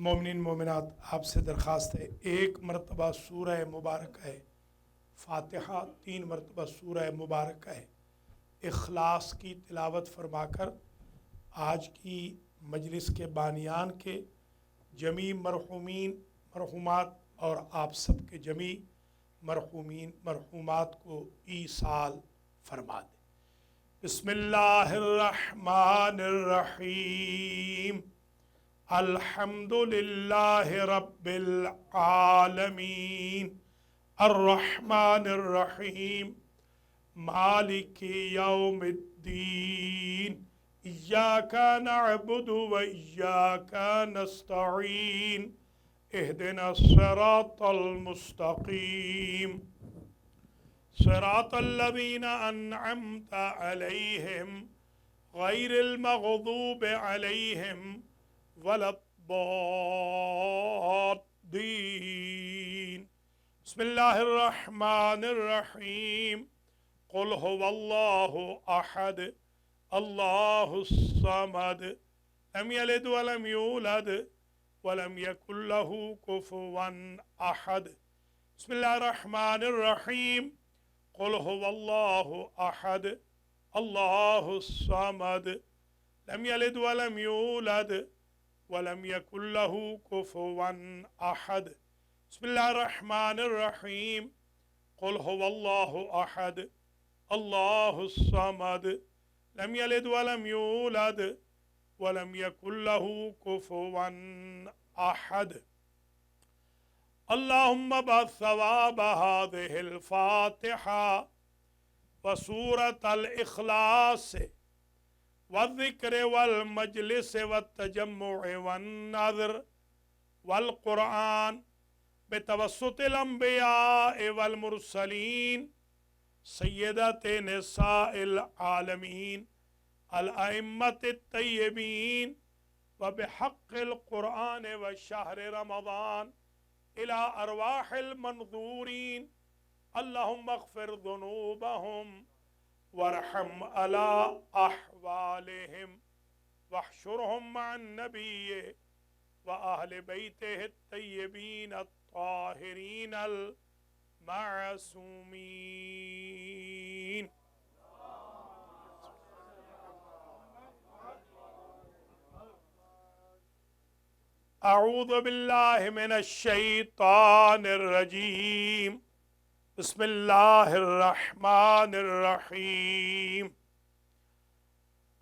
مومنین مومنات، آپ سے درخواست ہے ایک مرتبہ سورہ مبارکہ فاتحہ 3 مرتبہ سورہ مبارکہ اخلاص کی تلاوت فرما کر آج کی مجلس کے بانیان کے جمیع مرحومین مرحومات اور آپ سب کے جمیع مرحومین مرحومات کو ایصال فرما دیں۔ بسم اللہ الرحمن الرحیم، الحمد للہ رب العالمین، الرحمن الرحیم، مالک یوم الدین، ایاک نعبد و ایاک نستعین، اہدنا الصراط المستقیم، صراط الذین انعمت علیہم غیر المغضوب علیہم ولا الضالین۔ بسم اللہ الرحمن الرحیم، قل هو اللہ احد اللہ الصمد لم یلد ولم یولد ولم یکن له کفوا احد۔ بسم اللہ الرحمن الرحیم، قل هو اللہ احد اللہ الصمد لم یلد ولم یولد ولم یکن له کفوا احد۔ بسم اللہ الرحمن الرحیم، قل هو اللہ احد اللہ الصمد لم یلد ولم یولد ولم یکن له کفوا احد۔ اللہم ابعث ثواب هذه الفاتحة وسورة الإخلاص والذکر والمجلس والتجمع والنذر والقرآن بتوسط الانبیاء والمرسلین سیدات نساء العالمین الائمة الطیبین وبحق القرآن وشہر رمضان الى ارواح المنظورین، اللہم اغفر ذنوبہم وارحم على احوالہم واحشرہم مع النبی وأهل بيته الطيبين الطاهرين المعصومين۔ اعوذ باللہ من الشیطان الرجیم، بسم اللہ الرحمن الرحیم،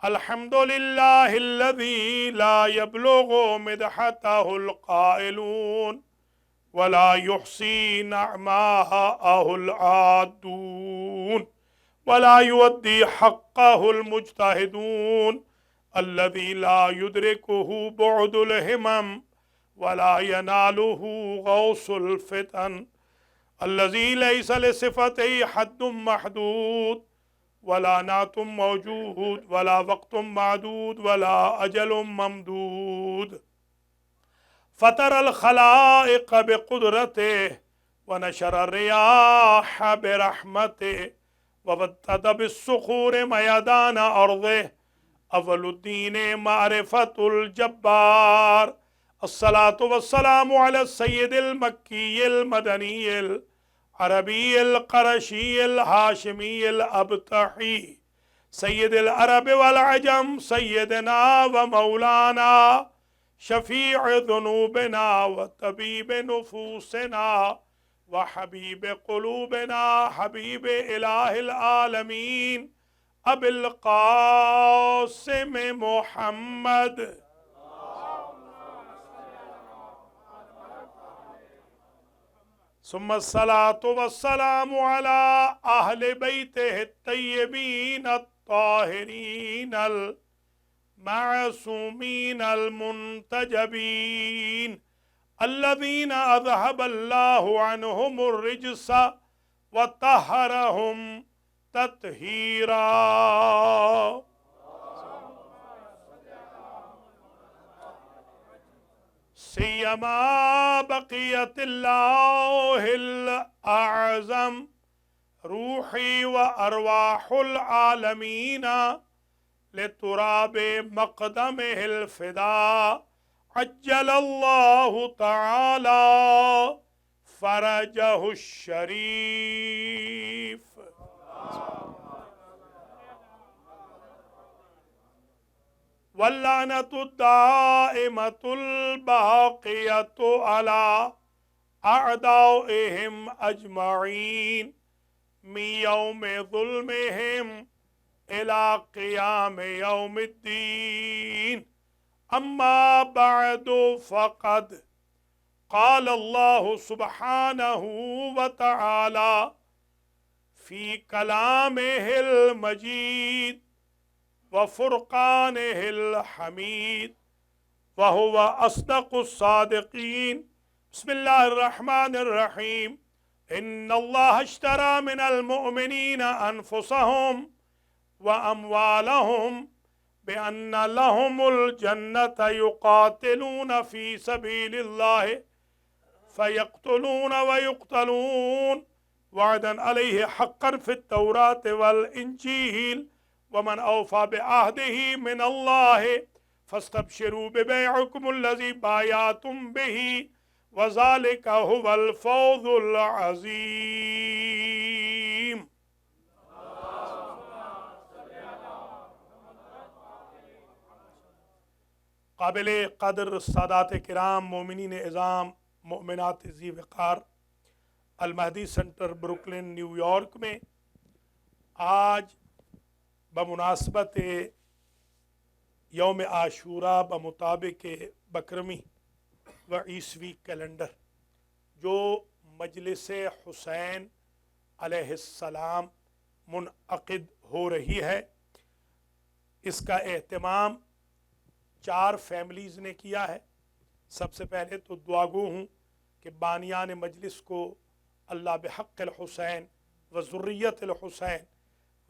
الحمد للہ الذی لا یبلغ مدحتہ القائلون ولا یحصی نعماءہ العادون ولا یؤدی حقہ المجتہدون الذی لا یدرکہ بعد الہمم ولا ینالہ غوث الفتن الذی لیس لصفتہ حد محدود ولا نعت موجود ولا وقت معدود ولا اجل ممدود فطر الخلائق بقدرته ونشر الرياح برحمته وبدد بالصخور ميدان ارضه اول الدین معرفت الجبار، الصلاة والسلام على السید المکی المدنی عربی القرشی الہاشمی الابتحی سید العرب والعجم سیدنا و مولانا شفیع ذنوبنا و طبیب نفوسنا و حبیب قلوبنا حبیب الہ العالمین ابی القاسم محمد ثم الصلاة والسلام على أهل بيته الطيبين الطاهرين المعصومين المنتجبين الذين أذهب الله عنهم الرجس وطهرهم تطهيرا۔ سیما بقیت اللہ الاعظم روحی و ارواح العالمین لتراب مقدمہ الفدا अज्जलल्लाहु तआला फरजहु शरीफ। वल्लानतु दाइमतुल बाक़ियतु अला अअदाइहिम अजमईन मिन यौमि ज़ुल्मिहिम इला क़ियाम यौमिद्दीन। अम्मा बअदु फ़क़द क़ाल अल्लाहु सुब्हानहु व तआला फ़ी कलामिहिल मजीद व फ़ुरक़ानिहिल हमीद व हुवा अस्दक़ुस सादिक़ीन। बिस्मिल्लाहिर रहमानिर रहीम। इन्नल्लाह अश्तरा मिनल मुअमिनीना अनफुसहुम व अमवालहुम बिअन्ना लहुमुल जन्नत युक़ातिलून फ़ी सबीलिल्लाहि फ़यक़्तुलून व युक़्तलून वअदन अलैहि हक़्क़न फ़ित तौरात वल इंजील वमन औफ़ा बिअहदिही मिनल्लाहि फ़स्तबशिरू बिबैइकुमुल्लज़ी बायातुम बिही वज़ालिका हुवल फ़ौज़ुल अज़ीम। काबिल क़द्र सादात किराम, मोमिनीन इज़ाम, मोमिनात ज़ी वक़ार, अल महदी सेंटर ब्रुकलिन न्यूयॉर्क में आज बमुनासबत यौम आशूरा बमुताबिक बकरमी व ईसवी कैलेंडर जो मजलिस हुसैन अलैहिस्सलाम मुनअक़िद हो रही है, इसका एहतमाम 4 फैमिलीज़ ने किया है। सबसे पहले तो दुआगो हूँ कि बानियान मजलिस को अल्लाह बिहक़्क़िल हुसैन व ज़ुर्रियतिल हुसैन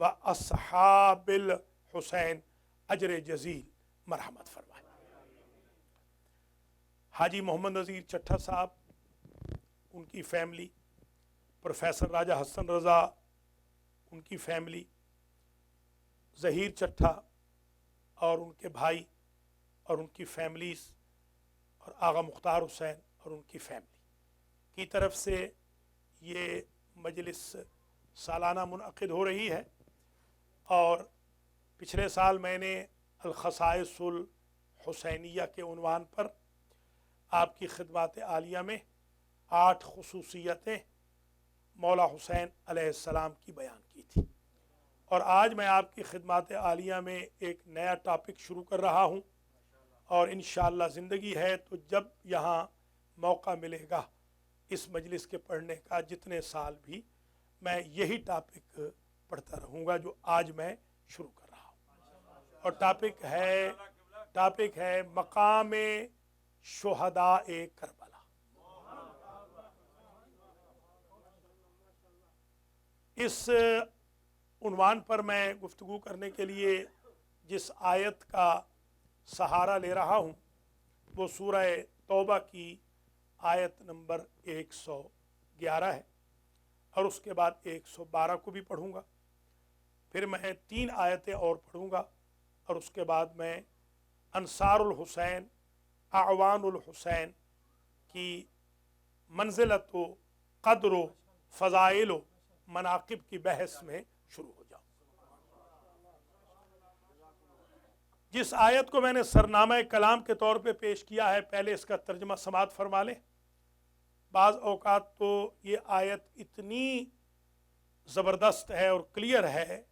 व अस्हाबिल हुसैन अजर जज़ील मरहमत फरमाए। हाजी मोहम्मद नज़ीर चट्ठा साहब, उनकी फैमिली, प्रोफेसर राजा हसन रज़ा, उनकी फैमिली, ज़हीर चट्ठा और उनके भाई और उनकी फैमिलीज़, और आगा मुख्तार हुसैन और उनकी फैमिली की तरफ से ये मजलिस सालाना मुनअक़िद हो रही है। और पिछले साल मैंने अल ख़साइसुल हुसैनिया के उन्वान पर आपकी खिदमत आलिया में 8 खुसूसियतें मौला हुसैन अलैहिस्सलाम की बयान की थी। और आज मैं आपकी खिदमत आलिया में एक नया टॉपिक शुरू कर रहा हूँ, और इंशाअल्लाह ज़िंदगी है तो जब यहाँ मौका मिलेगा इस मजलिस के पढ़ने का, जितने साल भी, मैं यही टॉपिक पढ़ता रहूँगा जो आज मैं शुरू कर रहा हूँ। और टॉपिक है मकाम शुहदाए करबला। इस उन्वान पर मैं गुफ्तगू करने के लिए जिस आयत का सहारा ले रहा हूँ वो सूरह तौबा की आयत नंबर 111 है, और उसके बाद 112 को भी पढ़ूँगा। फिर मैं 3 आयतें और पढ़ूँगा, और उसके बाद मैं अंसारुल हुसैन, आवानुल हुसैन की मंजिलत व क़द्र व फ़ज़ाइल व मनाक़िब की बहस में शुरू हो जाऊँ। जिस आयत को मैंने सरनामा कलाम के तौर पे पेश किया है, पहले इसका तर्जमा समात फरमा लें। बाज़ औक़ात तो ये आयत इतनी ज़बरदस्त है और क्लियर है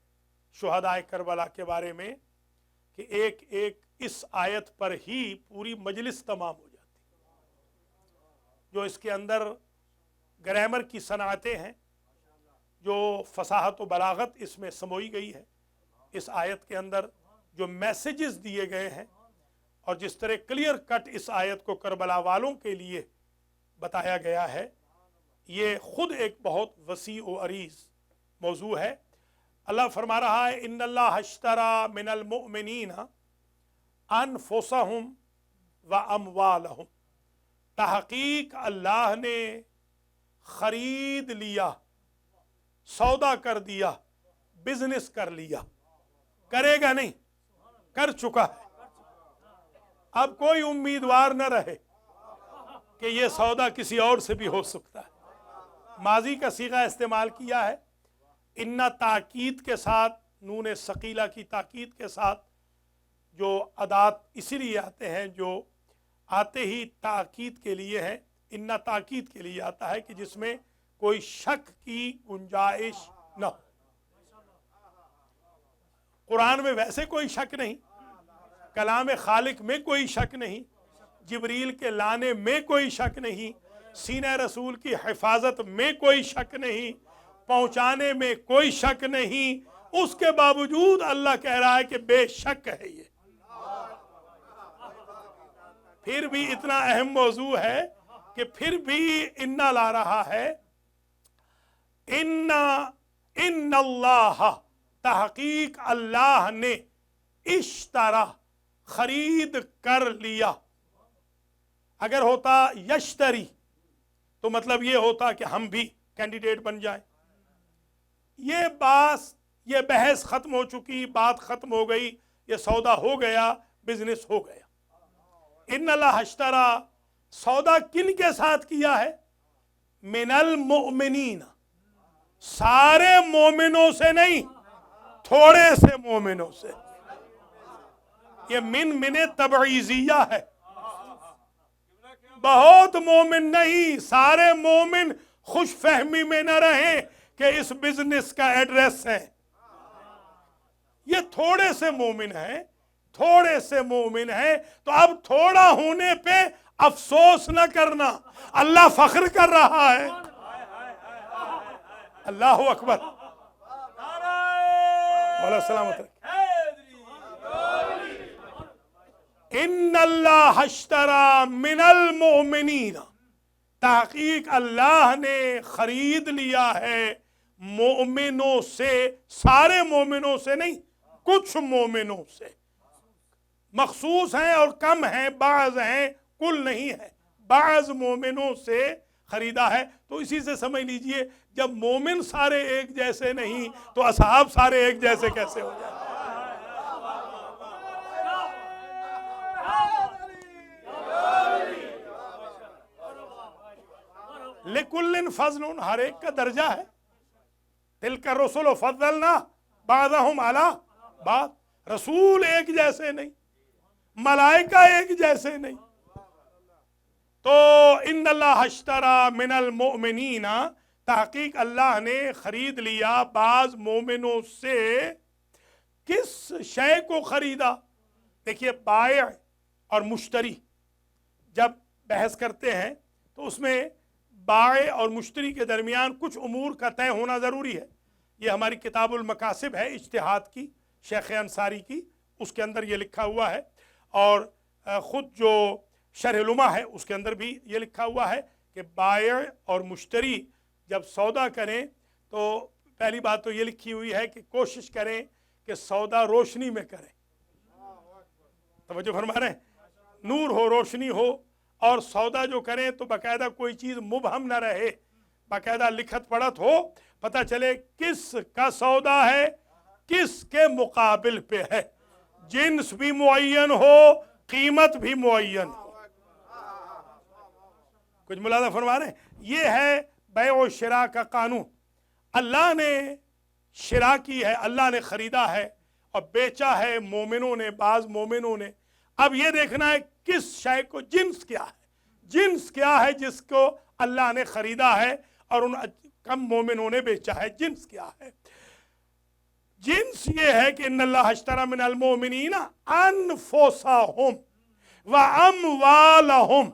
शुहदाए करबला के बारे में कि एक एक इस आयत पर ही पूरी मजलिस तमाम हो जाती। जो इसके अंदर ग्रामर की सनातें हैं, जो फसाहत व बलागत इसमें समोई गई है, इस आयत के अंदर जो मैसेजेस दिए गए हैं, और जिस तरह क्लियर कट इस आयत को करबला वालों के लिए बताया गया है, ये खुद एक बहुत वसी व अरीज़ मौजू है। अल्लाह फरमा रहा है, इन्नल्लाह अश्तरा मिनल मुअमिनीना अनफुसहुम व अमवालहुम। तहकीक अल्लाह ने खरीद लिया, सौदा कर दिया, बिजनेस कर लिया, करेगा नहीं, कर चुका है, اب کوئی امیدوار نہ رہے کہ یہ سودا کسی اور سے بھی ہو سکتا ہے۔ ماضی کا صیغہ استعمال کیا ہے، ان تاکید کے ساتھ، نون ثقیلہ کی تاکید کے ساتھ جو ادات اسی لیے آتے ہیں، جو آتے ہی تاکید کے لیے ہے، ان تاکید کے لیے آتا ہے کہ جس میں کوئی شک کی گنجائش نہ ہو۔ قرآن میں ویسے کوئی شک نہیں، کلام خالق میں کوئی شک نہیں، جبریل کے لانے میں کوئی شک نہیں، سینہ رسول کی حفاظت میں کوئی شک نہیں، پہنچانے میں کوئی شک نہیں، اس کے باوجود اللہ کہہ رہا ہے کہ بے شک ہے یہ۔ پھر بھی اتنا اہم موضوع ہے کہ پھر بھی انا لا رہا ہے، ان اللہ، تحقیق اللہ نے، اشترا، خرید کر لیا۔ اگر ہوتا یشتری تو مطلب یہ ہوتا کہ ہم بھی کینڈیڈیٹ بن جائیں۔ یہ بحث ختم ہو چکی، بات ختم ہو گئی، یہ سودا ہو گیا، بزنس ہو گیا۔ ان اللہ اشترا، سودا کن کے ساتھ کیا ہے؟ من المؤمنین، سارے مومنوں سے نہیں، تھوڑے سے مومنوں سے۔ یہ من تبعیضیہ ہے، بہت مومن نہیں، سارے مومن خوش فہمی میں نہ رہیں کہ اس بزنس کا ایڈریس ہے۔ یہ تھوڑے سے مومن ہیں، تھوڑے سے مومن ہیں، تو اب تھوڑا ہونے پہ افسوس نہ کرنا، اللہ فخر کر رہا ہے۔ اللہ اکبر، مولا سلامت رکھیں۔ ان اللہ اشترا من المؤمنین، تحقیق اللہ نے خرید لیا ہے مومنوں سے، سارے مومنوں سے نہیں، کچھ مومنوں سے، مخصوص ہیں اور کم ہیں، بعض ہیں، کل نہیں ہے، بعض مومنوں سے خریدا ہے۔ تو اسی سے سمجھ لیجئے جب مومن سارے ایک جیسے نہیں تو اصحاب سارے ایک جیسے کیسے ہو جائیں؟ لِكُلٍّ فضل، ہر ایک کا درجہ ہے۔ تِلْكَ الرُّسُلُ فَضَّلْنَا بَعْضَهُمْ عَلَىٰ بَعْضٍ، رسول ایک جیسے نہیں، ملائکہ ایک جیسے نہیں۔ تو ان اللہ اشترا من المؤمنین، تحقیق اللہ نے خرید لیا بعض مومنوں سے۔ کس شے کو خریدا؟ دیکھیے، بائع اور مشتری جب بحث کرتے ہیں تو اس میں بائع اور مشتری کے درمیان کچھ امور کا طے ہونا ضروری ہے۔ یہ ہماری کتاب المکاسب ہے اجتہاد کی، شیخ انصاری کی، اس کے اندر یہ لکھا ہوا ہے، اور خود جو شرح لمح ہے اس کے اندر بھی یہ لکھا ہوا ہے کہ بائع اور مشتری جب سودا کریں تو پہلی بات تو یہ لکھی ہوئی ہے کہ کوشش کریں کہ سودا روشنی میں کریں۔ توجہ فرما رہے ہیں، نور ہو، روشنی ہو، اور سودا جو کریں تو باقاعدہ کوئی چیز مبہم نہ رہے، باقاعدہ لکھت پڑھت ہو، پتہ چلے کس کا سودا ہے، کس کے مقابل پہ ہے، جنس بھی معین ہو، قیمت بھی معین ہو۔ کچھ ملاحظہ فرما رہے ہیں؟ یہ ہے بیع و شراء کا قانون۔ اللہ نے شراء کی ہے، اللہ نے خریدا ہے اور بیچا ہے مومنوں نے، بعض مومنوں نے۔ اب یہ دیکھنا ہے کس شے کو، جنس کیا ہے، جنس کیا ہے جس کو اللہ نے خریدا ہے اور ان کم مومنوں نے بیچا ہے، جنس کیا ہے؟ جنس یہ ہے کہ ان اللہ اشتری من المؤمنین انفسہم واموالہم،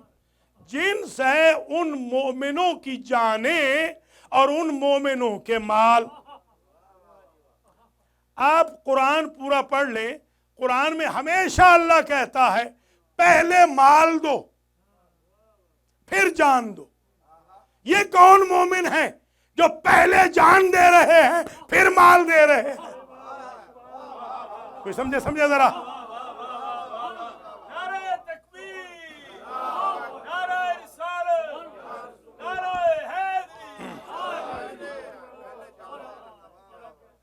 جنس ہے ان مومنوں کی جانیں اور ان مومنوں کے مال۔ آپ قرآن پورا پڑھ لیں، قرآن میں ہمیشہ اللہ کہتا ہے پہلے مال دو پھر جان دو۔ یہ کون مومن ہے جو پہلے جان دے رہے ہیں پھر مال دے رہے ہیں؟ کوئی سمجھے ذرا؟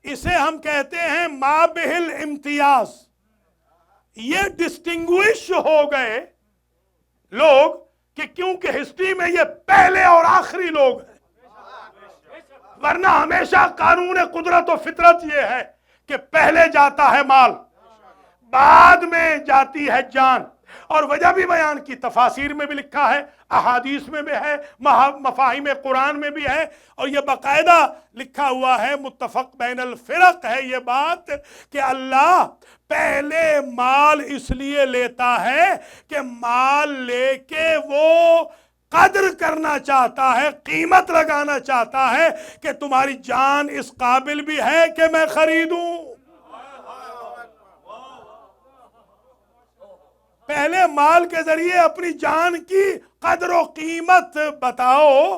اسے ہم کہتے ہیں ما بہل امتیاز، یہ ڈسٹنگوش ہو گئے لوگ کہ کیونکہ ہسٹری میں یہ پہلے اور آخری لوگ ہیں، ورنہ ہمیشہ قانون قدرت و فطرت یہ ہے کہ پہلے جاتا ہے مال، بعد میں جاتی ہے جان. اور وجہ بھی بیان کی، تفاسیر میں بھی لکھا ہے، احادیث میں بھی ہے، مفاہیم قرآن میں بھی ہے، اور یہ باقاعدہ لکھا ہوا ہے، متفق بین الفرق ہے یہ بات کہ اللہ پہلے مال اس لیے لیتا ہے کہ مال لے کے وہ قدر کرنا چاہتا ہے، قیمت لگانا چاہتا ہے کہ تمہاری جان اس قابل بھی ہے کہ میں خریدوں. پہلے مال کے ذریعے اپنی جان کی قدر و قیمت بتاؤ،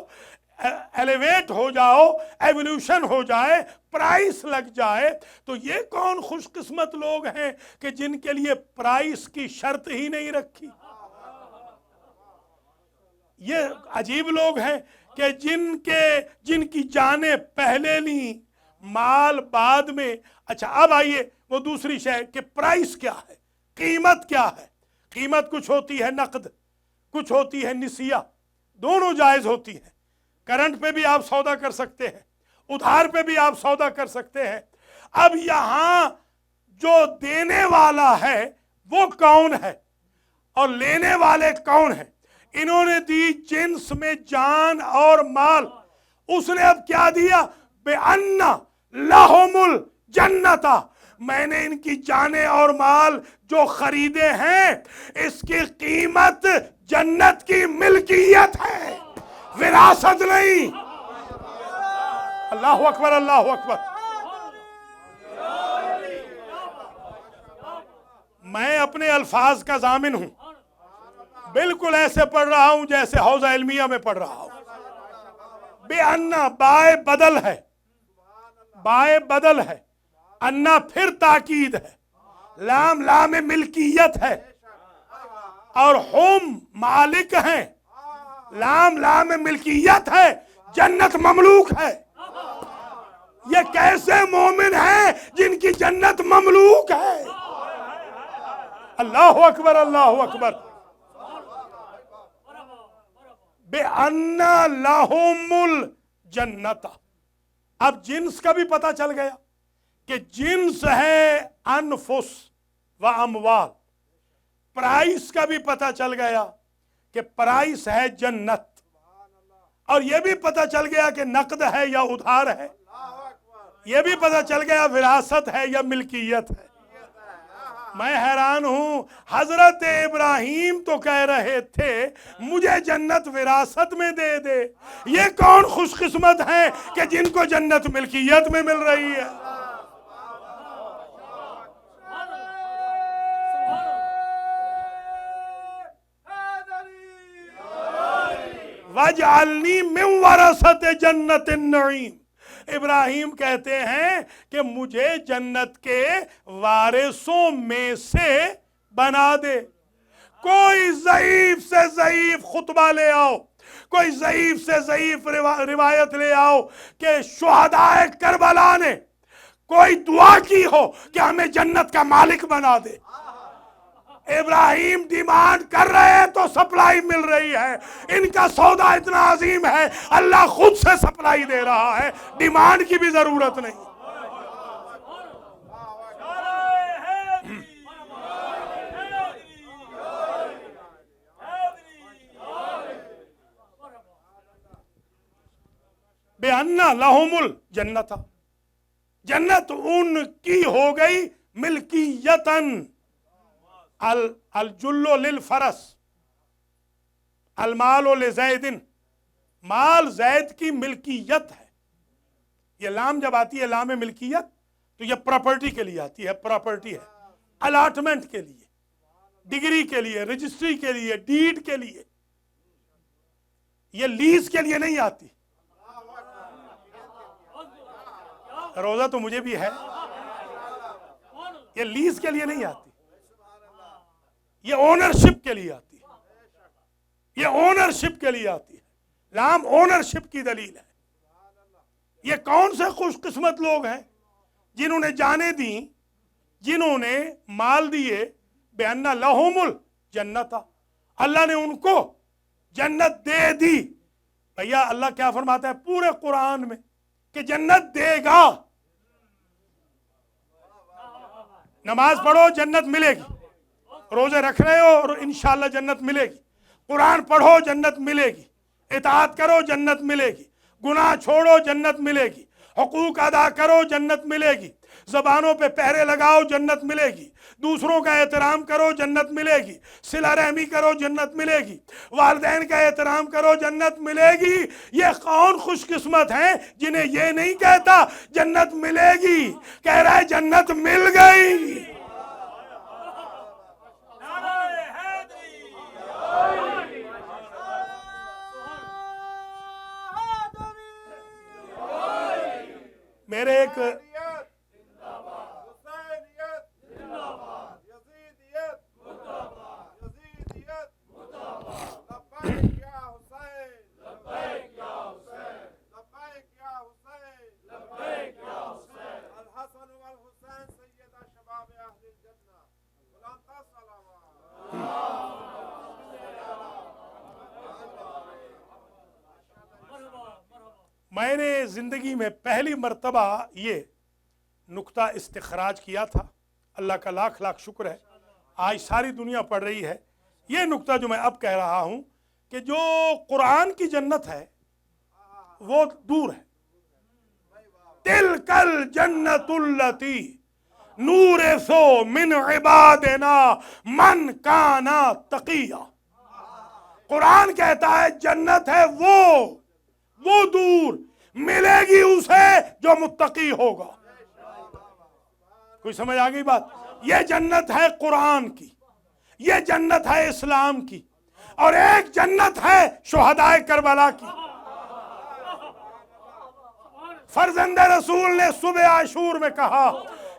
ایلیویٹ ہو جاؤ، ایولیوشن ہو جائے، پرائس لگ جائے. تو یہ کون خوش قسمت لوگ ہیں کہ جن کے لیے پرائس کی شرط ہی نہیں رکھی. یہ عجیب لوگ ہیں کہ جن کی جانیں پہلے لیں، مال بعد میں. اچھا اب آئیے وہ دوسری شے کہ پرائس کیا ہے، قیمت کیا ہے. قیمت کچھ ہوتی ہے نقد، کچھ ہوتی ہے نسیہ، دونوں جائز ہوتی ہیں. کرنٹ پہ بھی آپ سودا کر سکتے ہیں، ادھار پہ بھی آپ سودا کر سکتے ہیں. اب یہاں جو دینے والا ہے وہ کون ہے اور لینے والے کون ہیں؟ انہوں نے دی جنس میں جان اور مال. اس نے اب کیا دیا؟ بِأَنَّ لَهُمُ الْجَنَّةَ، میں نے ان کی جانیں اور مال جو خریدے ہیں اس کی قیمت جنت کی ملکیت ہے، وراثت نہیں. اللہ اکبر، اللہ اکبر. میں اپنے الفاظ کا ضامن ہوں، بالکل ایسے پڑھ رہا ہوں جیسے حوزہ علمیہ میں پڑھ رہا ہوں. بے انا بائے بدل ہے، بائے بدل ہے، انا پھر تاکید ہے، لام لام ملکیت ہے، اور ہم مالک ہیں، لام لام ملکیت ہے، جنت مملوک ہے. یہ کیسے مومن ہیں جن کی جنت مملوک ہے؟ اللہ اکبر، اللہ اکبر. بِأَنَّ لَهُمُ الْجَنَّةَ. اب جنس کا بھی پتہ چل گیا کہ جنس ہے انفس و اموال. پرائس کا بھی پتہ چل گیا کہ پرائس ہے جنت. اور یہ بھی پتہ چل گیا کہ نقد ہے یا ادھار ہے. یہ بھی پتہ چل گیا وراثت ہے یا ملکیت ہے. میں حیران ہوں، حضرت ابراہیم تو کہہ رہے تھے مجھے جنت وراثت میں دے دے. یہ کون خوش قسمت ہیں کہ جن کو جنت ملکیت میں مل رہی ہے. وَاجْعَلْنِي مِنْ وَرَثَةِ جَنَّةِ النَّعِيمِ. ابراہیم کہتے ہیں کہ مجھے جنت کے وارثوں میں سے بنا دے. کوئی ضعیف سے ضعیف خطبہ لے آؤ، کوئی ضعیف سے ضعیف روایت لے آؤ کہ شہدائے کربلا نے کوئی دعا کی ہو کہ ہمیں جنت کا مالک بنا دے. ابراہیم ڈیمانڈ کر رہے ہیں تو سپلائی مل رہی ہے. ان کا سودا اتنا عظیم ہے، اللہ خود سے سپلائی دے رہا ہے، ڈیمانڈ کی بھی ضرورت نہیں. بِأَنَّ لَهُمُ الْجَنَّةَ. جنت ان کی ہو گئی ملکیتاً. الجل للفرس، المال لزید. مال زید کی ملکیت ہے. یہ لام جب آتی ہے لام ملکیت تو یہ پراپرٹی کے لیے آتی ہے. پراپرٹی ہے الاٹمنٹ کے لیے، ڈگری کے لیے، رجسٹری کے لیے، ڈیڈ کے لیے. یہ لیز کے لیے نہیں آتی. روزہ تو مجھے بھی ہے. یہ لیز کے لیے نہیں آتی، یہ اونرشپ کے لیے آتی ہے. یہ اونرشپ کے لیے آتی ہے. لام اونرشپ کی دلیل ہے. یہ کون سے خوش قسمت لوگ ہیں جنہوں نے جانیں دیں، جنہوں نے مال دیے، बेअन्ना लहुमुल जन्नता, अल्लाह ने उनको जन्नत दे दी। भैया अल्लाह क्या फरमाता है पूरे कुरान में कि जन्नत देगा। नमाज पढ़ो जन्नत मिलेगी, रोजे रख रहे हो और इंशाअल्लाह जन्नत मिलेगी, कुरान पढ़ो जन्नत मिलेगी, इताअत करो जन्नत मिलेगी, गुनाह छोड़ो जन्नत मिलेगी, हुकूक अदा करो जन्नत मिलेगी, ज़बानों पे पहरे लगाओ जन्नत मिलेगी, दूसरों का एहतराम करो जन्नत मिलेगी, सिला रहमी करो जन्नत मिलेगी, वालिदैन का एहतराम करो जन्नत मिलेगी। ये कौन खुशकिस्मत हैं जिन्हें ये नहीं कहता जन्नत मिलेगी, कह रहा है जन्नत मिल गई। मेरे एक मैंने ज़िंदगी में पहली मर्तबा ये नुक्ता इस्तिखराज किया था, अल्लाह का लाख लाख शुक्र है आज सारी दुनिया पढ़ रही है। ये नुक्ता जो मैं अब कह रहा हूँ कि जो कुरान की जन्नत है वो दूर है। तिलकल जन्नतुल्लती नूरसो मिन इबादिना मन काना तकिया। कुरान कहता है जन्नत है वो दूर मिलेगी उसे जो मुत्तकी होगा। कोई समझ आ गई बात? ये जन्नत है कुरान की, ये जन्नत है इस्लाम की, और एक जन्नत है शुहदाए करबला की। फर्जंदे रसूल ने सुबह आशूर में कहा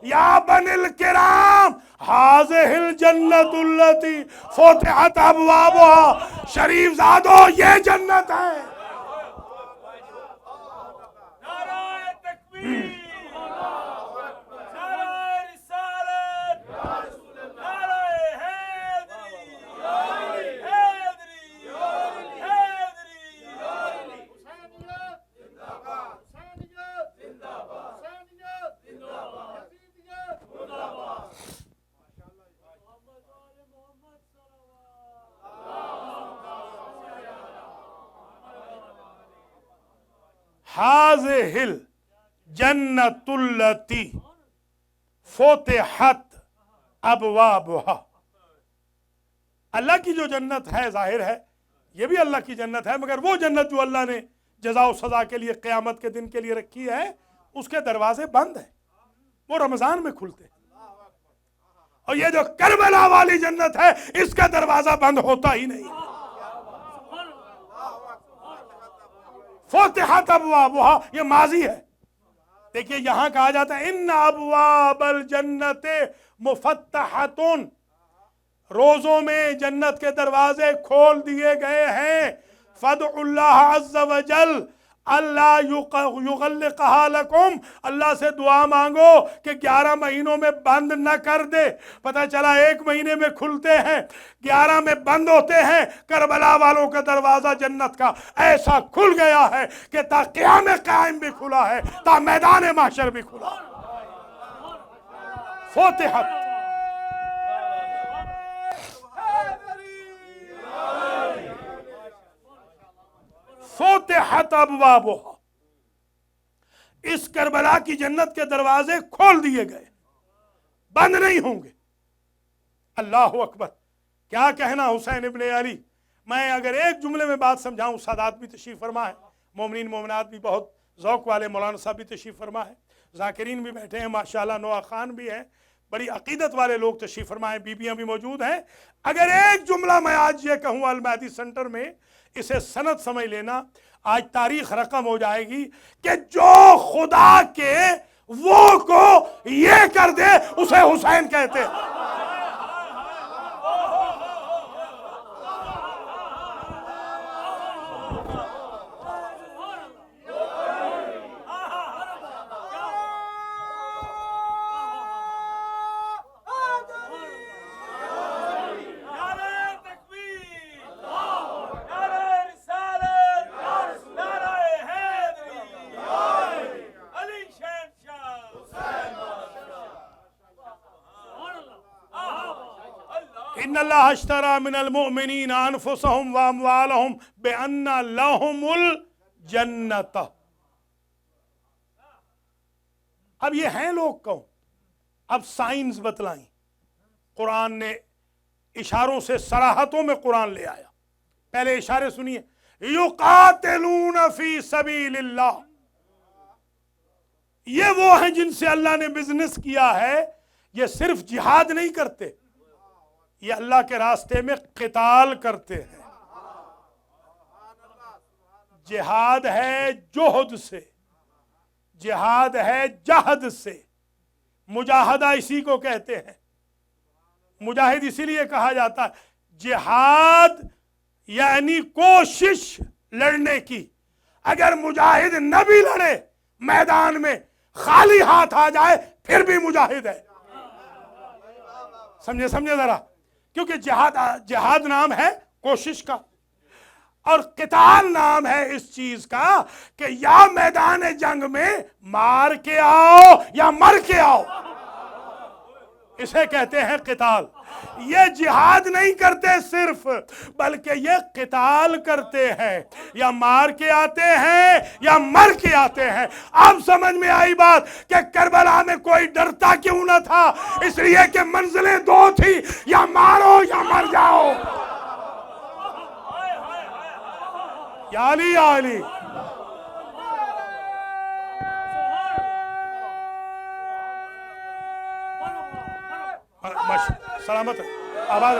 या बनिल किराम हाज़िहिल जन्नतुल्लती फुतिहत अबवाबुहा। शरीफ ज़ादो ये जन्नत है। हाज़िहिल जन्नतुल्लती फुतिहत अबवाबुहा। अल्लाह की जो जन्नत है जाहिर है ये भी अल्लाह की जन्नत है, मगर वो जन्नत जो अल्लाह ने जज़ा और सज़ा के लिए क़यामत के दिन के लिए रखी है उसके दरवाजे बंद हैं, वो रमज़ान में खुलते हैं। और ये जो करबला वाली जन्नत है इसका दरवाजा बंद होता ही नहीं। फुतिहत अबवाबुहा ये माजी है। देखिए यहां कहा जाता है इन्ना अबवाबल जन्नते मुफत्तहतुन, रोजों में जन्नत के दरवाजे खोल दिए गए हैं। फदउल्लाह अज़्ज़ वजल अल्लाह युग़ल्लिक़हा लकुम, अल्लाह से दुआ मांगो कि 11 महीनों में बंद न कर दे। पता चला 1 महीने में खुलते हैं, 11 में बंद होते हैं। करबला वालों का दरवाजा जन्नत का ऐसा खुल गया है कि ता क़याम क़ाइम भी खुला है, ता मैदान महशर भी खुला। फुतिहत फुतिहत अबवाबुहा, इस करबला की जन्नत के दरवाजे खोल दिए गए, बंद नहीं होंगे। अल्लाहु अकबर। क्या कहना हुसैन इब्ने अली। मैं अगर एक जुमले में बात समझाऊं, सादात भी तशरीफ फरमा है, मोमिनीन मोमिनात भी बहुत ज़ौक़ वाले, मौलाना साहब भी तशरीफ फरमा है, ज़ाकिरीन भी बैठे हैं माशाअल्लाह, नोआ खान भी है, बड़ी अकीदत वाले लोग तशरीफ फरमा है, बीबियाँ भी मौजूद हैं। अगर एक जुमला मैं आज ये कहूँ अल महदी सेंटर में, इसे सनद समझ लेना, आज तारीख रकम हो जाएगी कि जो खुदा के वो को ये कर दे उसे हुसैन कहते हैं। ان اللہ اشتری من المؤمنین انفسهم واموالهم بان لهم الجنۃ. اب یہ ہیں لوگ کون؟ اب سائنس بتلائیں. قرآن نے اشاروں سے صراحتوں میں قرآن لے آیا. پہلے اشارے سنیے. یقاتلون فی سبیل اللہ، یہ وہ ہیں جن سے اللہ نے بزنس کیا ہے. یہ صرف جہاد نہیں کرتے، یہ اللہ کے راستے میں قتال کرتے ہیں. جہاد ہے جہد سے، جہاد ہے جہد سے. مجاہدہ اسی کو کہتے ہیں. مجاہد اسی لیے کہا جاتا ہے. جہاد یعنی کوشش لڑنے کی. اگر مجاہد نہ بھی لڑے میدان میں، خالی ہاتھ آ جائے، پھر بھی مجاہد ہے. سمجھے ذرا. کیونکہ جہاد نام ہے کوشش کا، اور قتال نام ہے اس چیز کا کہ یا میدان جنگ میں مار کے آؤ یا مر کے آؤ. اسے کہتے ہیں قتال. یہ جہاد نہیں کرتے صرف، بلکہ یہ قتال کرتے ہیں. یا مار کے آتے ہیں یا مر کے آتے ہیں. اب سمجھ میں آئی بات کہ کربلا میں کوئی ڈرتا کیوں نہ تھا؟ اس لیے کہ منزلیں دو تھی، یا مارو یا مر جاؤ. یا علی یا علی. سلامت آباد.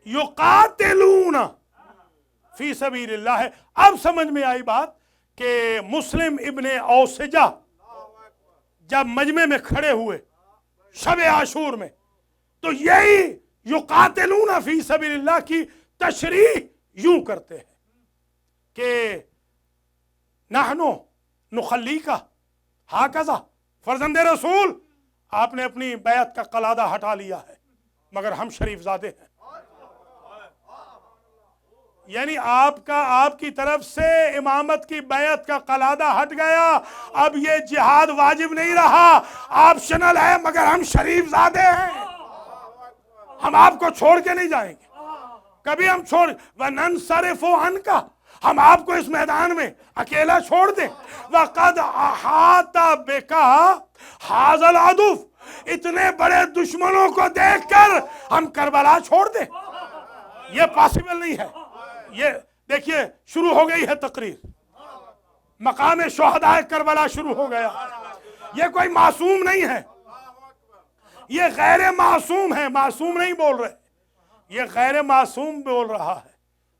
یقاتلون فی سبیل اللہ ہے. اب سمجھ میں آئی بات کہ مسلم ابن اوسجہ جب مجمع میں کھڑے ہوئے شب عاشور میں، تو یہی یقاتلون فی سبیل اللہ کی تشریح یوں کرتے ہیں کہ نحنو نخلیکا ہاکذا. فرزند رسول، آپ نے اپنی بیعت کا قلادہ ہٹا لیا ہے، مگر ہم شریف زادے ہیں. یعنی آپ کی طرف سے امامت کی بیعت کا قلادہ ہٹ گیا. اب یہ جہاد واجب نہیں رہا، آپشنل ہے، مگر ہم شریف زادے ہیں. ہم آپ کو چھوڑ کے نہیں جائیں گے کبھی. ہم وَنَنْصَرِفُ عَنْكَ، ہم آپ کو اس میدان میں اکیلا چھوڑ دیں. وَقَدْ أَحَاطَ بِكَ هَذَا الْعَدُوُّ، اتنے بڑے دشمنوں کو دیکھ کر ہم کربلا چھوڑ دیں؟ یہ پاسبل نہیں ہے. یہ دیکھیے شروع ہو گئی ہے تقریر. مقام شہداء کربلا شروع ہو گیا. یہ کوئی معصوم نہیں ہے، یہ غیر معصوم ہے. معصوم نہیں بول رہے، یہ غیر معصوم بول رہا ہے.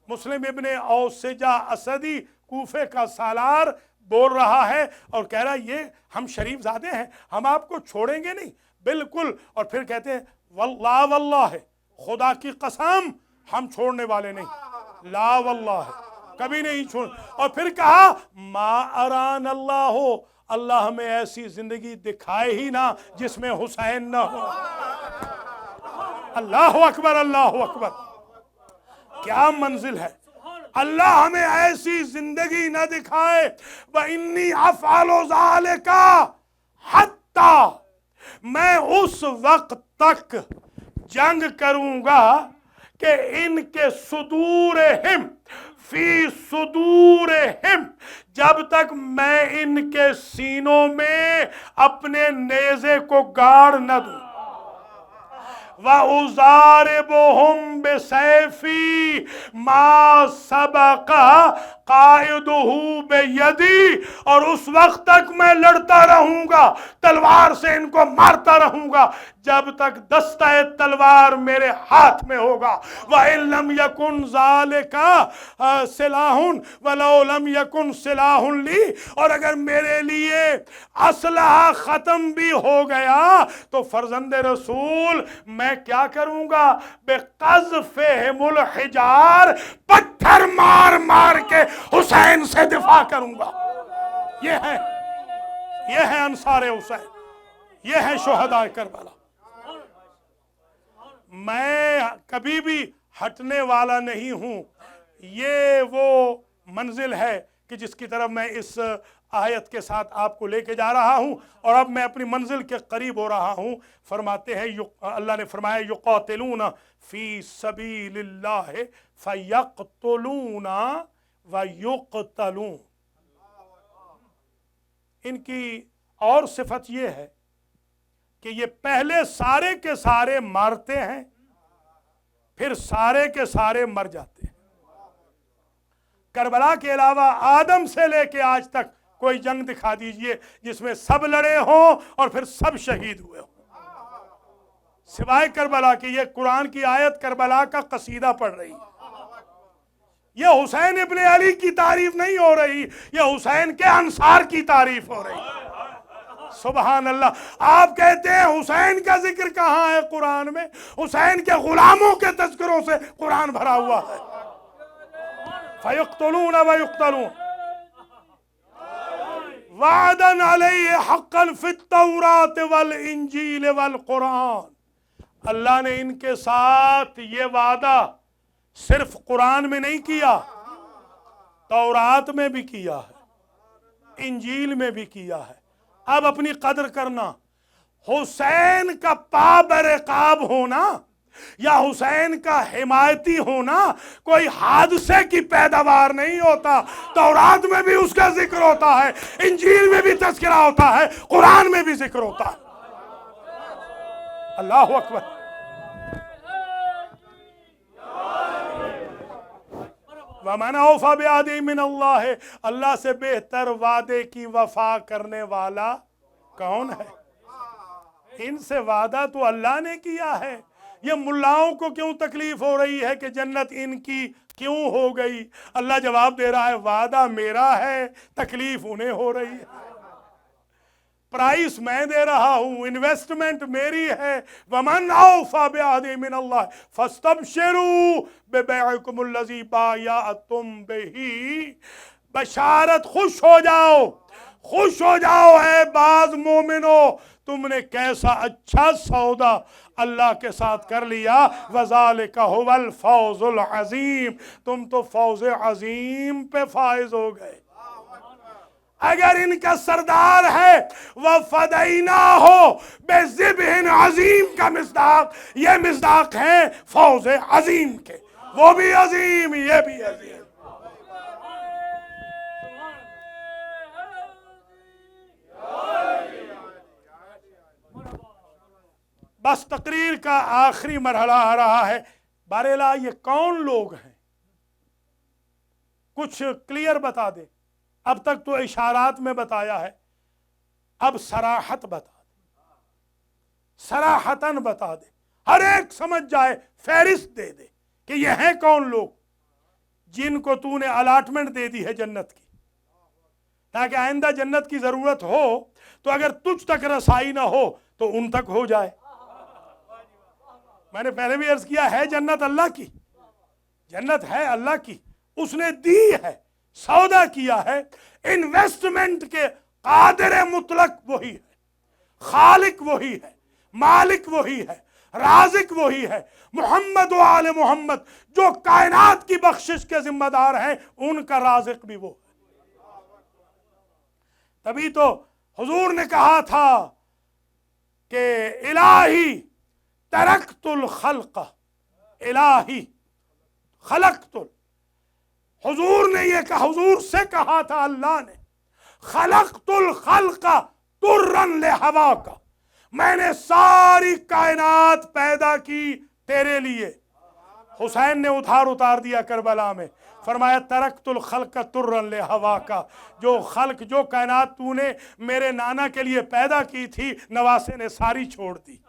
مسلم ابن اوسجہ اسدی کوفے کا سالار بول رہا ہے اور کہہ رہا ہے یہ ہم شریف زادے ہیں، ہم آپ کو چھوڑیں گے نہیں بالکل. اور پھر کہتے ہیں واللہ واللہ، خدا کی قسم ہم چھوڑنے والے نہیں. لا واللہ، کبھی نہیں چھوڑ. اور پھر کہا ما اران اللہ، اللہ ہمیں ایسی زندگی دکھائے ہی نہ جس میں حسین نہ ہو. اللہ اکبر، اللہ اکبر. کیا منزل ہے. اللہ ہمیں ایسی زندگی نہ دکھائے. وَإِنِّي أَفْعَلُ ذَلِكَ حَتَّى، میں اس وقت تک جنگ کروں گا کہ ان کے صدورہم، فی صدورہم، جب تک میں ان کے سینوں میں اپنے نیزے کو گاڑ نہ دوں. وَأُضَارِبُهُمْ بِسَيْفِي مَا سَبَقَ قَائِدُهُ بِيَدِي، اور اس وقت تک میں لڑتا رہوں گا، تلوار سے ان کو مارتا رہوں گا जब तक दस्ता तलवार मेरे हाथ में होगा। वइन लम यकुन ज़ालिका सिलाहुन वलो लम यकुन सिलाहुन ली, और अगर मेरे लिए असलहा ख़त्म भी हो गया तो फर्जंद रसूल मैं क्या करूँगा? बेक़ज़्फ़िहिमुल हिजार, पत्थर मार मार के हुसैन से दिफा करूँगा। ये है अंसार हुसैन, ये है शुहदाए करबला। मैं कभी भी हटने वाला नहीं हूँ। ये वो मंजिल है कि जिसकी तरफ मैं इस आयत के साथ आपको लेके जा रहा हूँ, और अब मैं अपनी मंजिल के करीब हो रहा हूँ। फरमाते हैं, अल्लाह ने फरमाया युक़ातिलूना फ़ी सबीलिल्लाह फ़यक़्तुलूना व युक़्तलून। इनकी और सिफत ये है कि ये पहले सारे के सारे मारते हैं, फिर सारे के सारे मर जाते हैं। करबला के अलावा आदम से लेके आज तक कोई जंग दिखा दीजिए जिसमें सब लड़े हों और फिर सब शहीद हुए हों, सिवाय करबला के। ये कुरान की आयत करबला का कसीदा पढ़ रही है। ये हुसैन इब्ने अली की तारीफ नहीं हो रही, ये हुसैन के अंसार की तारीफ हो रही है। सुभान अल्लाह। आप कहते हैं हुसैन का जिक्र कहाँ है कुरान में? हुसैन के गुलामों के तज़किरों से कुरान भरा हुआ है। फ़यक़्तुलून व युक़्तलून वादन अलैहि हक़्क़न फ़ित तौरात वल इंजील वल कुरान। अल्लाह ने इनके साथ ये वादा सिर्फ कुरान में नहीं किया, तौरात में भी किया है, इंजील में भी किया है। अब अपनी कदर करना। हुसैन का पाबरकाब होना या हुसैन का हिमायती होना कोई हादसे की पैदावार नहीं होता। तौरात में भी उसका जिक्र होता है, इंजील में भी तज़किरा होता है, कुरान में भी जिक्र होता है। अल्लाहु अकबर। वमन औफ़ा बिअहदिही मिनल्लाह, अल्लाह से बेहतर वादे की वफा करने वाला कौन है? इनसे वादा तो अल्लाह ने किया है। ये मुल्लाओं को क्यों तकलीफ हो रही है कि जन्नत इनकी क्यों हो गई? अल्लाह जवाब दे रहा है, वादा मेरा है, तकलीफ उन्हें हो रही है। प्राइस मैं दे रहा हूँ, इन्वेस्टमेंट मेरी है। वमन औफ़ा बिअहदिही मिनल्लाह फस्तबशिरू बिबैइकुमुल्लज़ी बायअतुम बिही। बशारत, खुश हो जाओ, खुश हो जाओ है बाज़ मोमिनो, तुमने कैसा अच्छा सौदा अल्लाह के साथ कर लिया। वज़ालिका हुवल फ़ौज़ुल अज़ीम, तुम तो फ़ौज़ अज़ीम पे फाइज हो गए। अगर इनका सरदार है वह फदैना हो बेज़िब्हिन अज़ीम का मिस्दाक, ये मिस्दाक है फ़ौज़ अज़ीम के। वो भी अज़ीम, ये भी अज़ीम। बस तकरीर का आखिरी मरहला आ रहा है। बारेला ये कौन लोग हैं? कुछ क्लियर बता दे। अब तक तो इशारात में बताया है, अब सराहत बता दे, सराहतन बता दे, हर एक समझ जाए, फहरिस्त दे दे कि ये हैं कौन लोग जिनको तूने अलाटमेंट दे दी है जन्नत की, ताकि आइंदा जन्नत की जरूरत हो तो अगर तुझ तक रसाई ना हो तो उन तक हो जाए। मैंने पहले भी अर्ज किया है, जन्नत अल्लाह की, जन्नत है अल्लाह की, उसने दी है, सौदा किया है। इन्वेस्टमेंट के कादिर मुतलक वही है, खालिक वही है, मालिक वही है, राज़िक वही है। मोहम्मद व आले मोहम्मद जो कायनात की बख्शिश के जिम्मेदार हैं, उनका राज़िक भी वो है। तभी तो हुजूर ने कहा था कि इलाही तरक्तुल खल्क़, इलाही खलक़तुल, हुजूर ने ये कहा, हुजूर से कहा था अल्लाह ने, खलक़तुल खल्क़ तुर्रन लिहवा का, मैंने सारी कायनात पैदा की तेरे लिए। हुसैन ने उतार दिया करबला में, फरमाया तरक्तुल खल्क़ तुर्रन लिहवा का, जो खल्क, जो कायनात तूने मेरे नाना के लिए पैदा की थी, नवासे ने सारी छोड़ दी।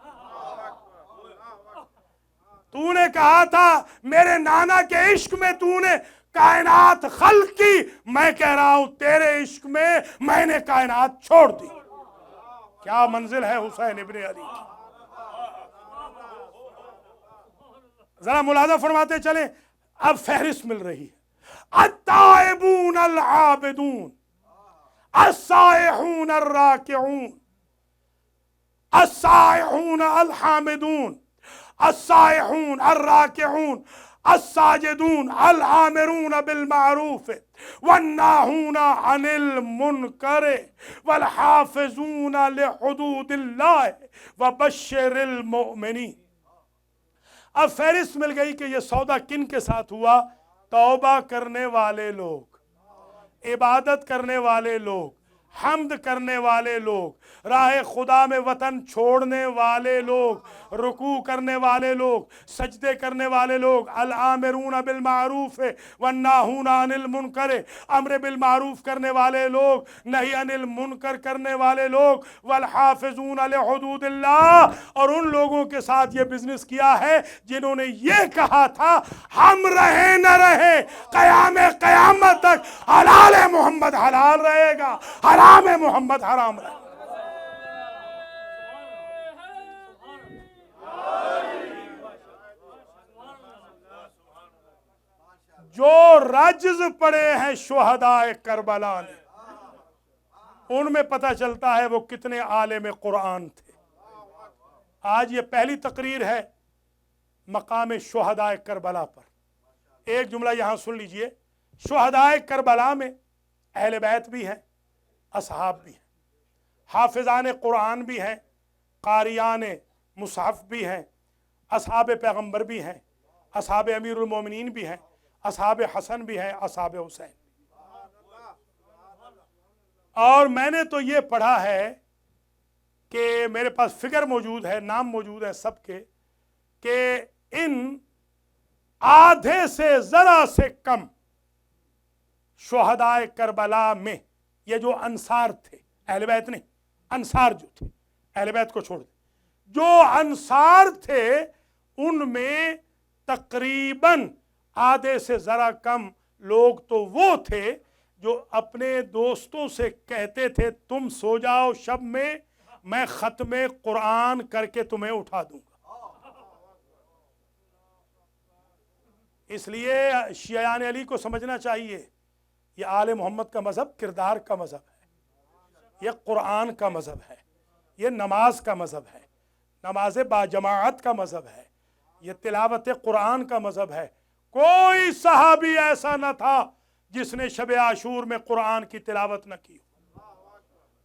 तूने कहा था मेरे नाना के इश्क में तूने कायनात खल्क की, मैं कह रहा हूं तेरे इश्क में मैंने कायनात छोड़ दी। क्या मंजिल है हुसैन इब्ने अली की। जरा मुलाजा फरमाते चले। अब फहरिस्त मिल रही है। अत्ताइबून अल आबिदून अस्साइहून अर्राकिऊन अस्साइहून अल हामिदून अस्साइहून अर्राकिऊन अस्साजिदून अल आमिरून बिल मारूफ वन्नाहून अनिल मुनकर वल हाफिजून लिहुदूदिल्लाह व बश्शिरिल मुमिनीन। अब फहरिस्त मिल गई कि ये सौदा किन के साथ हुआ। तौबा करने वाले लोग, इबादत करने वाले लोग, हम्द करने वाले लोग, राह खुदा में वतन छोड़ने वाले लोग, रुकू करने वाले लोग, सजदे करने वाले लोग, अल आमिरून बिल मारूफ वन्नाहून अनिल मुनकर, अम्र बिल मारूफ करने वाले लोग, नहीं अनिल मुनकर करने वाले लोग, वल हाफिजून अल हुदूदिल्लाह, और उन लोगों के साथ ये बिजनेस किया है जिन्होंने ये कहा था हम रहे न रहे क़यामत तक हलाल मोहम्मद हलाल रहेगा, हराम मोहम्मद हराम रहेगा। जो राजिज पड़े हैं शुहदाए करबला ने, उनमें पता चलता है वो कितने आलिम कुरान थे। आज ये पहली तकरीर है मकाम शुहदाए करबला पर। एक जुमला यहां सुन लीजिए। शुहदाए करबला में अहले बैत भी हैं, असहाब भी हैं, हाफिजान कुरान भी हैं, कारियान मुसहफ भी हैं, असहाब पैगंबर भी हैं, असहाब अमीरुल मोमिनीन भी हैं, असहाब हसन भी हैं, असहाब हुसैन। और मैंने तो ये पढ़ा है कि मेरे पास फिगर मौजूद है, नाम मौजूद है सबके, कि इन आधे से जरा से कम शुहदाए करबला में ये जो अंसार थे, अहले बैत नहीं, अंसार जो थे, अहले बैत को छोड़ दे, जो अंसार थे उनमें तकरीबन आधे से जरा कम लोग तो वो थे जो अपने दोस्तों से कहते थे तुम सो जाओ शब में, मैं खत्मे कुरान करके तुम्हें उठा दूंगा। इसलिए शियान अली को समझना चाहिए ये आले मोहम्मद का मजहब किरदार का मजहब है, ये कुरान का मजहब है, ये नमाज का मजहब है, नमाज बाजमाअत का मजहब है, ये तिलावत कुरान का मजहब है। कोई सहाबी ऐसा न था जिसने शब आशूर में कुरान की तिलावत न की।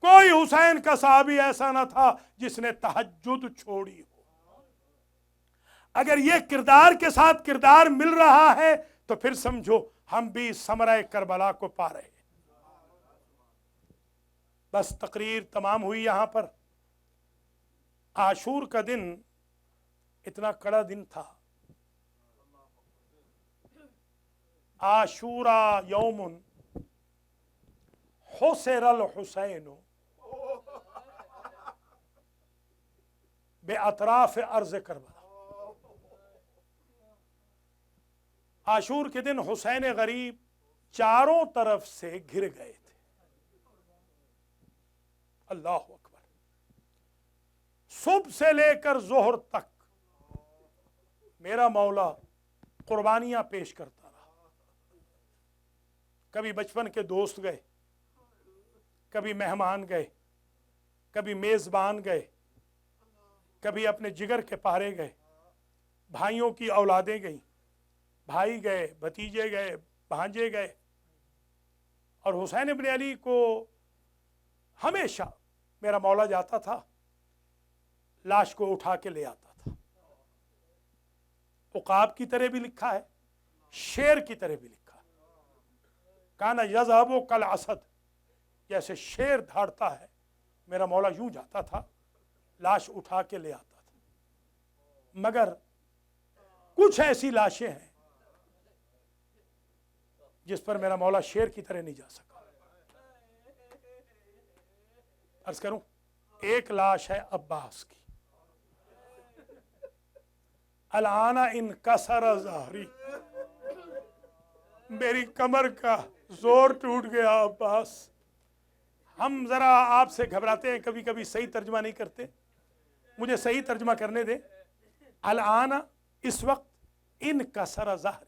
कोई हुसैन का सहाबी ऐसा न था जिसने तहज्जुद छोड़ी हो। अगर ये किरदार के साथ किरदार मिल रहा है तो फिर समझो हम भी समराए करबला को पा रहे हैं। बस तकरीर तमाम हुई। यहां पर आशूर का दिन इतना कड़ा दिन था। आशूरा यौमुन हुसैरल हुसैन बे अतराफ अर्ज करबला। आशूर के दिन हुसैन गरीब चारों तरफ से घिर गए थे। अल्लाह अकबर। सुबह से लेकर जोहर तक मेरा मौला कुर्बानियां पेश करता रहा। कभी बचपन के दोस्त गए, कभी मेहमान गए, कभी मेजबान गए, कभी अपने जिगर के पारे गए, भाइयों की औलादें गईं, भाई गए, भतीजे गए, भांजे गए। और हुसैन इब्ने अली को हमेशा मेरा मौला जाता था, लाश को उठा के ले आता था। उकाब की तरह भी लिखा है, शेर की तरह भी लिखा है। काना यज़हबु कल असद, जैसे शेर धाड़ता है, मेरा मौला यूं जाता था, लाश उठा के ले आता था। मगर कुछ ऐसी लाशें हैं जिस पर मेरा मौला शेर की तरह नहीं जा सका। अर्ज करूं, एक लाश है अब्बास की, अलाना इनकसर ज़हरी, मेरी कमर का जोर टूट गया अब्बास। हम ज़रा आपसे घबराते हैं, कभी कभी सही तर्जमा नहीं करते, मुझे सही तर्जमा करने दें। अलाना, इस वक्त, इनकसर ज़हरी,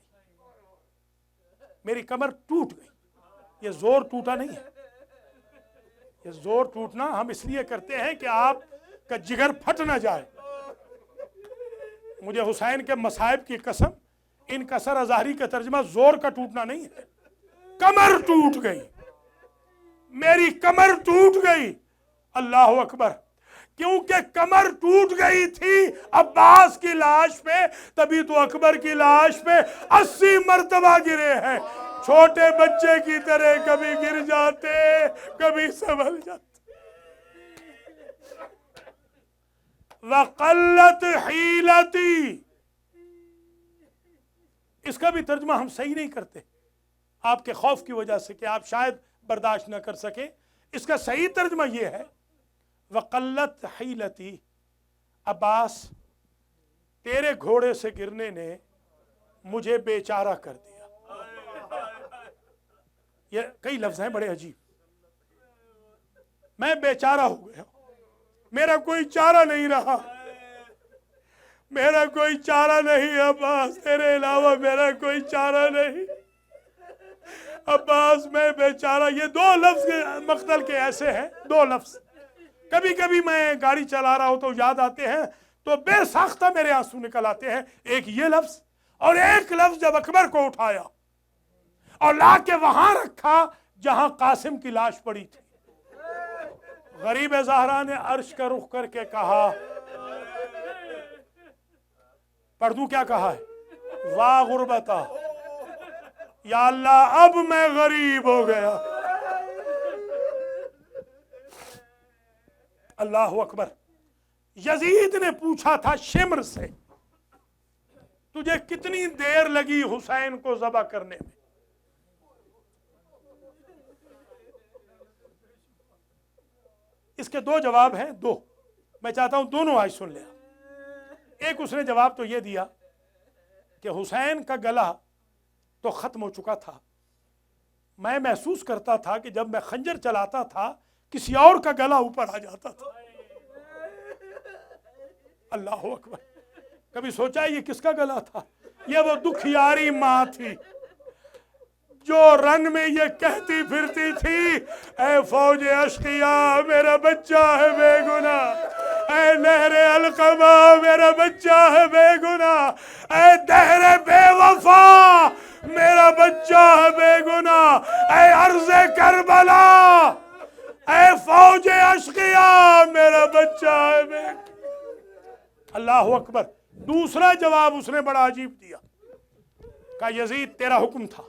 मेरी कमर टूट गई। ये जोर टूटा नहीं है, ये जोर टूटना हम इसलिए करते हैं कि आपका जिगर फट ना जाए। मुझे हुसैन के मसाइब की कसम, इनकसर ज़हरी का तर्जमा जोर का टूटना नहीं है, कमर टूट गई, मेरी कमर टूट गई। अल्लाह अकबर। क्योंकि कमर टूट गई थी अब्बास की लाश पे, तभी तो अकबर की लाश पे 80 मर्तबा गिरे हैं। छोटे बच्चे की तरह कभी गिर जाते, कभी संभल जाते। वक़ल्लत हीलती, इसका भी तर्जुमा हम सही नहीं करते आपके खौफ की वजह से कि आप शायद बर्दाश्त न कर सके। इसका सही तर्जुमा यह है, वक़ल्लत हीलती, अब्बास तेरे घोड़े से गिरने ने मुझे बेचारा कर दिया। ये कई लफ्ज हैं बड़े अजीब। मैं बेचारा हो गया, मेरा कोई चारा नहीं रहा, मेरा कोई चारा नहीं अब्बास, तेरे अलावा मेरा कोई चारा नहीं अब्बास, मैं बेचारा। ये दो लफ्ज मक्तल के ऐसे हैं, दो लफ्ज कभी कभी मैं गाड़ी चला रहा हूं तो याद आते हैं तो बेसाख्ता मेरे आंसू निकल आते हैं। एक ये लफ्ज, और एक लफ्ज जब अकबर को उठाया और ला के वहां रखा जहां कासिम की लाश पड़ी थी। गरीब ज़हरा ने अर्श का रुख करके कहा, पढ़ दूं क्या कहा है? वाह गुरबता, या अल्लाह अब मैं गरीब हो गया। अल्लाह अकबर। यजीद ने पूछा था शिमर से, तुझे कितनी देर लगी हुसैन को ज़बह करने में? इसके दो जवाब हैं, दो मैं चाहता हूं दोनों आज सुन लिया। एक उसने जवाब तो यह दिया कि हुसैन का गला तो खत्म हो चुका था, मैं महसूस करता था कि जब मैं खंजर चलाता था किसी और का गला ऊपर आ जाता था। अल्लाह अकबर। कभी सोचा ये किसका गला था? ये वो दुखियारी माँ थी जो रन में ये कहती फिरती थी, ऐ फौज अश्किया मेरा बच्चा है बेगुनाह, ऐ नहरे अलकमा मेरा बच्चा है बेगुनाह, ऐ दहरे बेवफा मेरा बच्चा है बेगुनाह, ऐ अर्ज़े करबला ऐ फौज अश्किया मेरा बच्चा है बेगुनाह। अल्लाह अकबर। दूसरा जवाब उसने बड़ा अजीब दिया, कहा यजीद तेरा हुक्म था,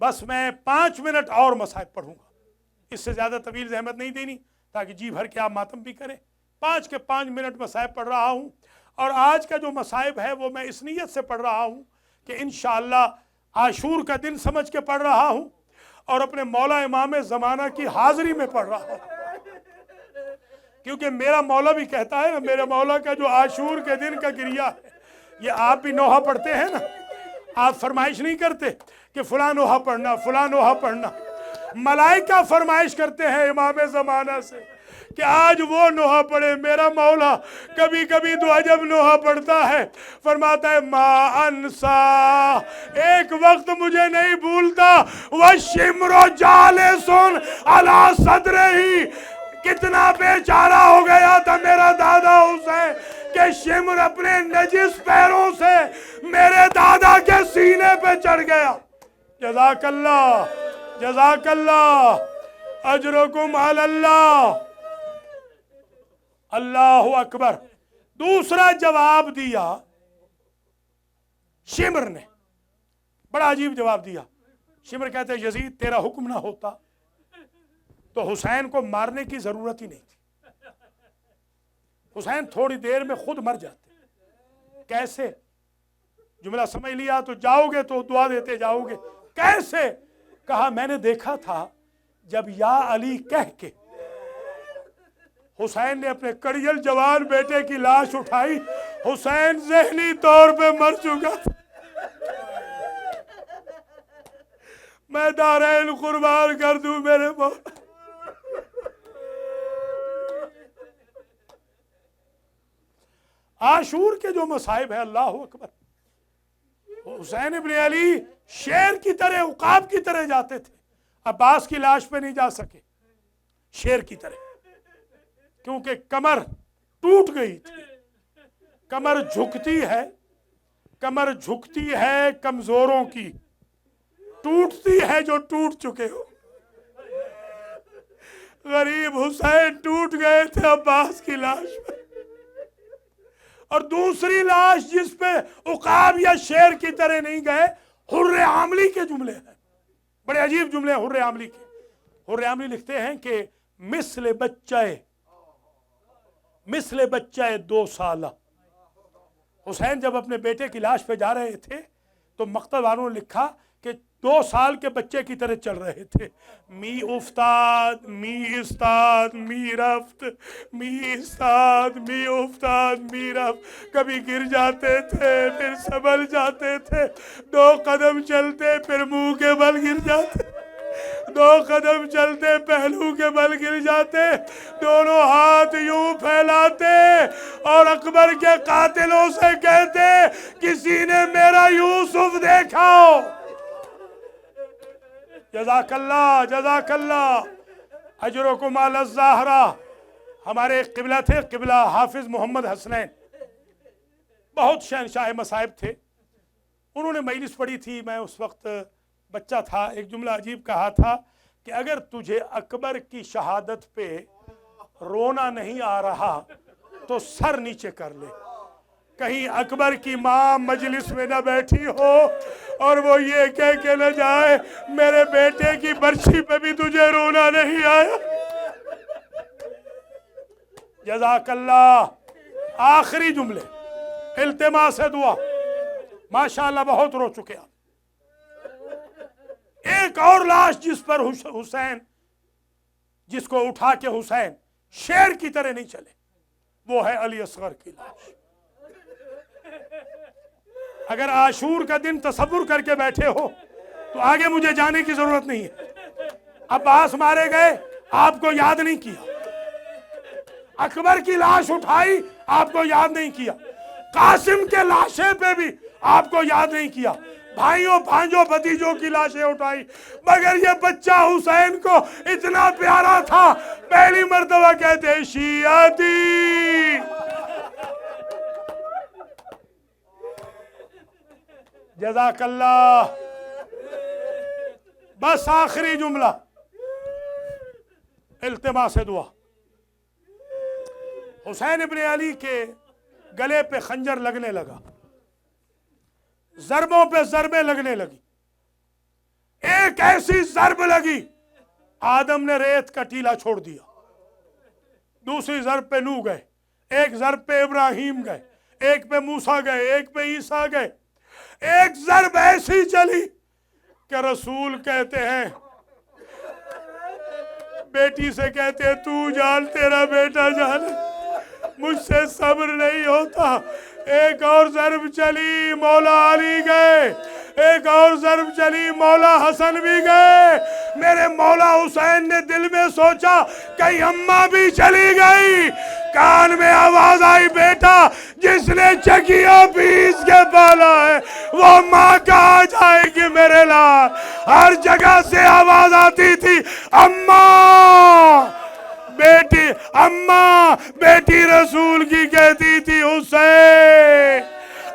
बस मैं 5 मिनट और मसाइब पढ़ूंगा, इससे ज्यादा तवील ज़हमत नहीं देनी ताकि जी भर के आप मातम भी करें। 5 के 5 मिनट मसाइब पढ़ रहा हूं, और आज का जो मसाइब है वो मैं इस नीयत से पढ़ रहा हूं कि इंशाअल्लाह आशूर का दिन समझ के पढ़ रहा हूं और अपने मौला इमाम ज़माना की हाजिरी में पढ़ रहा हूं। क्योंकि मेरा मौला भी कहता है ना, मेरे मौला का जो आशूर के दिन का गिरिया है, ये आप भी नोहा पढ़ते हैं ना, आप फरमाइश नहीं करते कि फला नोहा पढ़ना, फला नोहा पढ़ना। मलाइका फरमाइश करते हैं इमाम ज़माना से कि आज वो नोहा पढ़े। मेरा मौला कभी कभी तो अजब नोहा पढ़ता है, फरमाता है मा अनसा, एक वक्त मुझे नहीं भूलता, वह शिमरो जाले सुन अला सदरे ही, कितना बेचारा हो गया था मेरा दादा हुसैन कि शिमर अपने नजिस पैरों से मेरे दादा के सीने पे चढ़ गया। जज़ाकल्लाह जज़ाकल्लाह अजरुकुम अलल्लाह। अल्लाहु अकबर। दूसरा जवाब दिया शिमर ने, बड़ा अजीब जवाब दिया। शिमर कहते यजीद तेरा हुक्म ना होता तो हुसैन को मारने की जरूरत ही नहीं थी, हुसैन थोड़ी देर में खुद मर जाते। कैसे? जुमला समझ लिया तो जाओगे तो दुआ देते जाओगे। कैसे? कहा मैंने देखा था जब या अली कह के हुसैन ने अपने कड़ियल जवान बेटे की लाश उठाई حسین ذہنی طور پہ مر چکا تھا، میں دارین قربان کر دوں میرے مولا۔ عاشور کے جو مصائب ہیں، اللہ اکبر، حسین ابن علی شیر کی طرح، عقاب کی طرح جاتے تھے، عباس کی لاش پہ نہیں جا سکے، شیر کی طرح، کیونکہ کمر ٹوٹ گئی تھی۔ کمر جھکتی ہے کمزوروں کی، ٹوٹتی ہے جو ٹوٹ چکے ہو۔ غریب حسین ٹوٹ گئے تھے عباس کی لاش پہ، اور دوسری لاش جس پہ عقاب یا شیر کی طرح نہیں گئے، حر عاملی کے جملے ہیں، بڑے عجیب جملے ہیں حر عاملی کے۔ حر عاملی لکھتے ہیں کہ مثل بچہ 2 سالہ۔ حسین جب اپنے بیٹے کی لاش پہ جا رہے تھے تو مقتل والوں نے لکھا کہ 2 سال کے بچے کی طرح چل رہے تھے، می افتاد می استاد می رفت، می استاد می افتاد می رفت، کبھی گر جاتے تھے پھر سنبھل جاتے تھے، 2 قدم چلتے پھر منہ کے بل گر جاتے، 2 قدم چلتے پہلو کے بل گر جاتے، دونوں ہاتھ یوں پھیلاتے اور اکبر کے قاتلوں سے کہتے، کسی نے میرا یوسف دیکھا ہو؟ جزاک اللہ اجرکم علی الزہرا۔ ہمارے قبلہ تھے، قبلہ حافظ محمد حسنین، بہت شہنشاہ مصائب تھے۔ انہوں نے مجلس پڑھی تھی، میں اس وقت بچہ تھا، ایک جملہ عجیب کہا تھا کہ اگر تجھے اکبر کی شہادت پہ رونا نہیں آ رہا تو سر نیچے کر لے، کہیں اکبر کی ماں مجلس میں نہ بیٹھی ہو اور وہ یہ کہہ کے نہ جائے میرے بیٹے کی برسی پہ بھی تجھے رونا نہیں آیا۔ جزاک اللہ۔ آخری جملے، التماس دعا، ماشاءاللہ بہت رو چکے آپ۔ ایک اور لاش جس پر حسین، جس کو اٹھا کے حسین شیر کی طرح نہیں چلے، وہ ہے علی اصغر کی لاش۔ اگر عاشور کا دن تصور کر کے بیٹھے ہو تو آگے مجھے جانے کی ضرورت نہیں ہے۔ عباس مارے گئے، آپ کو یاد نہیں کیا۔ اکبر کی لاش اٹھائی، آپ کو یاد نہیں کیا۔ قاسم کے لاشیں پہ بھی آپ کو یاد نہیں کیا۔ بھائیوں بھانجوں بھتیجوں کی لاشیں اٹھائی، مگر یہ بچہ حسین کو اتنا پیارا تھا، پہلی مرتبہ کہتے شیعتی۔ جزاک اللہ۔ بس آخری جملہ، التماس دعا۔ حسین ابن علی کے گلے پہ خنجر لگنے لگا، ضربوں پہ ضربیں لگنے لگی۔ ایک ایسی ضرب لگی، آدم نے ریت کا ٹیلا چھوڑ دیا۔ دوسری ضرب پہ نوح گئے، ایک ضرب پہ ابراہیم گئے، ایک پہ موسیٰ گئے، ایک پہ عیسیٰ گئے۔ ایک ضرب ایسی چلی کہ رسول کہتے ہیں، بیٹی سے کہتے ہیں تو جان تیرا بیٹا جان، مجھ سے صبر نہیں ہوتا۔ ایک اور ضرب چلی، مولا علی گئے، ایک اور ضرب چلی، مولا حسن بھی گئے۔ میرے مولا حسین نے دل میں سوچا کہیں اماں بھی چلی گئی۔ کان میں آواز آئی، بیٹا جس نے چکیاں پیس کے پالا ہے وہ ماں کہاں جائے گی میرے لال۔ ہر جگہ سے آواز آتی تھی، اماں بیٹی، اماں بیٹی رسول کی کہتی تھی حسین۔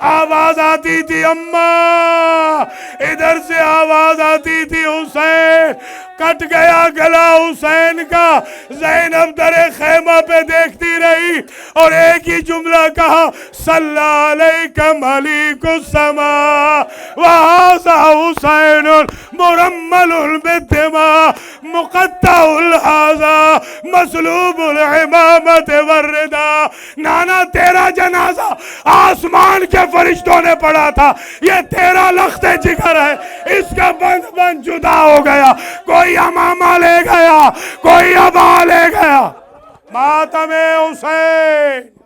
آواز آتی تھی اماں، ادھر سے آواز آتی تھی حسین۔ کٹ گیا گلا حسین کا، زینب در خیمہ پہ دیکھتی رہی اور ایک ہی جملہ کہا، صلی علیکہ ملیک السماء وہذا حسین مرمل بالدماء مقطع الحاذا مسلوب العمامت والرداء۔ نانا تیرا جنازہ آسمان کے فرشتوں نے پڑھا تھا، یہ تیرا لخت جگر ہے، اس کا بند بند جدا ہو گیا، کوئی امامہ لے گیا، کوئی ابا لے گیا۔ ماتم حسین۔